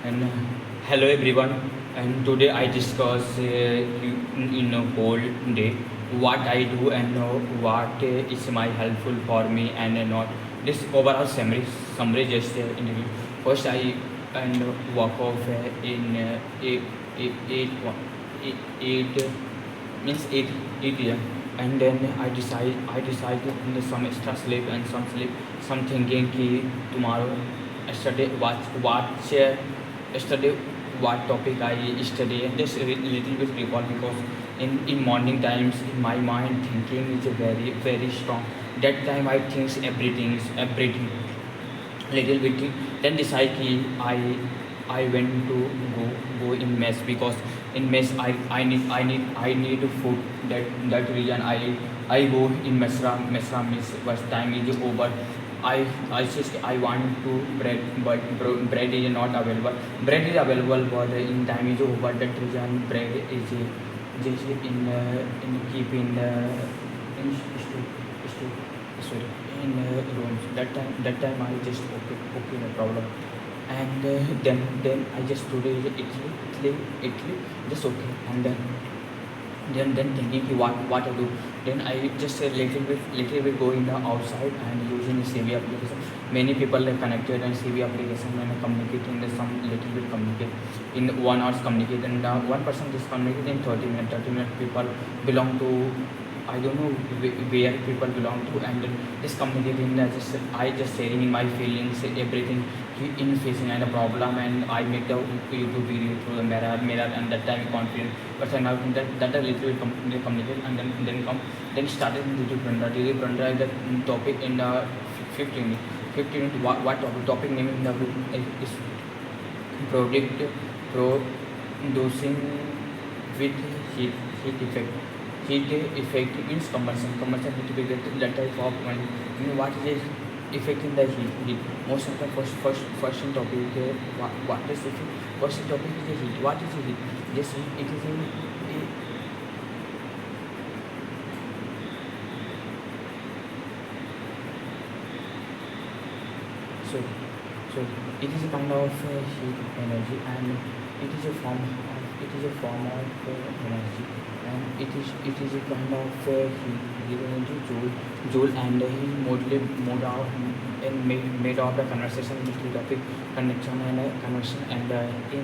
And hello everyone. And today I discuss in a whole day what I do and what is my helpful for me and not. This overall summary just interview. First I and walk off in eight means 8 p.m. And then I decide in some extra sleep and some sleep some thinking ki tomorrow yesterday watch yesterday what topic I study and just a little bit recall because in morning times in my mind thinking is very very strong. That time I think everything little bit then decide ki I went to go in mess because in mess I need food. That reason I go in mesra means first time is over. I just I want to bread but bread is not available. Bread is available but in time is over. That reason bread is just in keep in stu- sorry in rooms. That time I just okay no problem. And then I just today Italy just okay. And then thinking ki what I do. Then I just a little bit go in the outside and using CV application. Many people are connected and CV application and communicating the some little bit communicate in 1 hour communicate and one person just communicate in 30 minutes. 30 minutes people belong to I don't know where people belong to and just communicating I just sharing in my feelings everything in facing and a problem and I make the YouTube video through the mirror and that time confident but I now that a little bit communicate and then started YouTube Branda the topic in 15 minutes what topic name in the is product producing with heat effect. Heat effect means commercial heat effect that type of one. What is the effect in the heat? Most of the first in topic what is the first in topic is the heat. What is the heat? Yes, it is in so so it is a kind of heat energy and it is a form of energy and it is a kind of heat energy joule and he mode out and made of the conversation between topic conduction and convection and in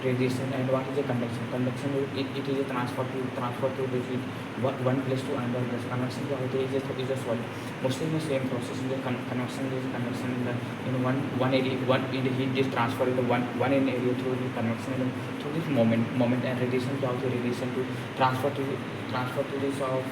radiation and what is a conduction it is a transfer to the heat one place to another place. Convection is a solid mostly in the same process. The convection is conduction in one area one in the heat is transferred in the one in area through the convection and through this moment and radiation क्या होती है radiation to transfer to this of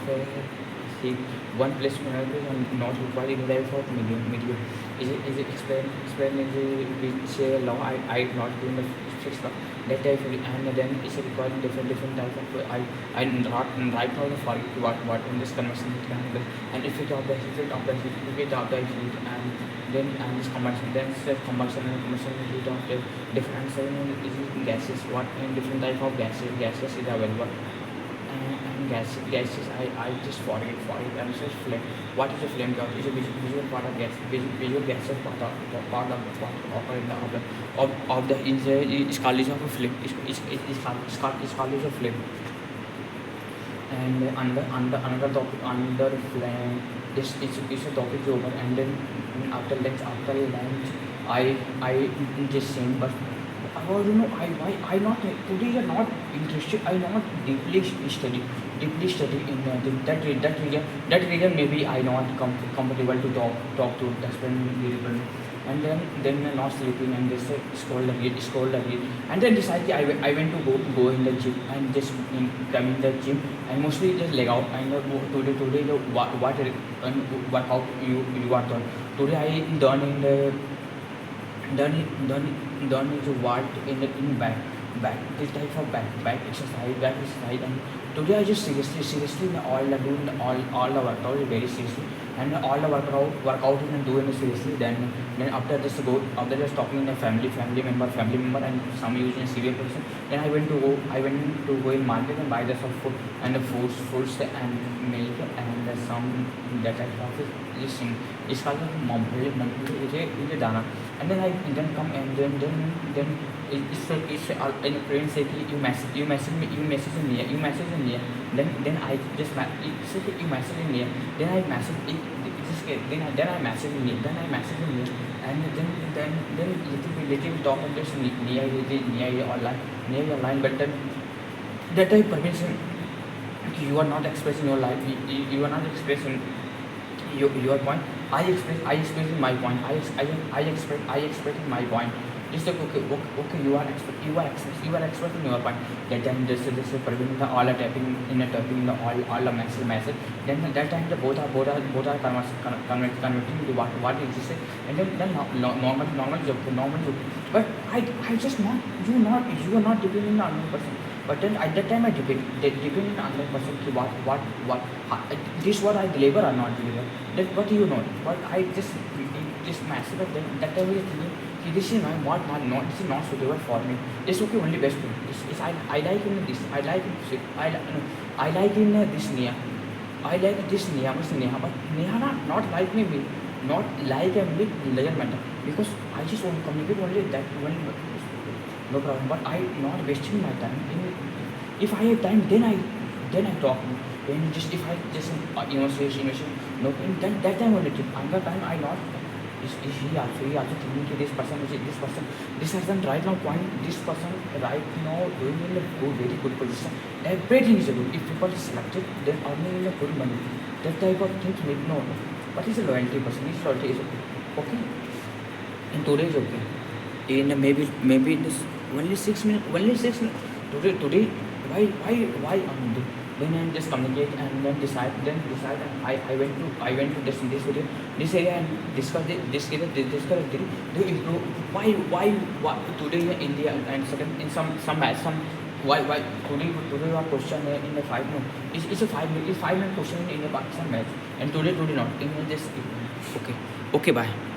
heat one place to another place and not required in the life of medium. Is it explain in the which law I not doing the fixed law that type of and then is required different type of I not right now the for what in this convection heat can handle and effect of the heat and then and this combustion then self combustion and combustion heat of the different is gases what in different type of gases is available and gases I just forget and says flame. What is a flame gas? Is a visual part of gas. Visual gas is part of the is called as a flame. Is called as a flame. And another topic under flame is a topic over and then after lunch I just same but I don't know I not today are not interested. I not deeply study in that region maybe I not comfortable to talk to that's when people and then not sleeping and just scroll again and then decide I went to go in the gym and just come in the gym and mostly just leg out and today the what how you are done today I done is what in back this type of back exercise and today I just seriously all the workout very seriously and all the workout and doing seriously then after just talking to family member and some using a serious person then I went to go in market and buy the some food and the fruits and milk and some that type of this thing is called mom is a dana and then I then come and then it's in a friend say कि you message me you message me you message me then I just it say कि you message me then I message it just then I message me and then little talk and just near online but then that I permission you are not expressing your life you are not expressing your point. I express my point. I express my point. It's like okay. You are expressing your point. That time this Praveen the all are tapping the all the message. Then that time the both are converting to what you just say. And then normal joke. But I just not you are not depending on another person. But then at that time I depending on another person ki what this what I deliver or not deliver. That what you know. But I just massive but then that time I was thinking ki this is not this is not suitable for me. It's okay only best thing. It's I like in this. I like in I like in this Nia. I like this Nia but Neha not like me not like a big legend matter because I just want to communicate only that only no problem. But I not wasting my time. If I have time, then I talk. When just if I just innovation, no. In that time only. Another time I not. Is he also thinking that this person right now point this person right now doing in a very good position. Everything is good. If people is selected, then earning in a good money. That type of things maybe no. What is a loyalty person? His loyalty is okay. In today is okay. In maybe in this only 6 minutes today why then I just communicate and then decide and I went to this area and discuss to improve why today in India and second in some match some why today our question in the 5 minute it's a 5 minute question in the Pakistan match and today not in this okay bye.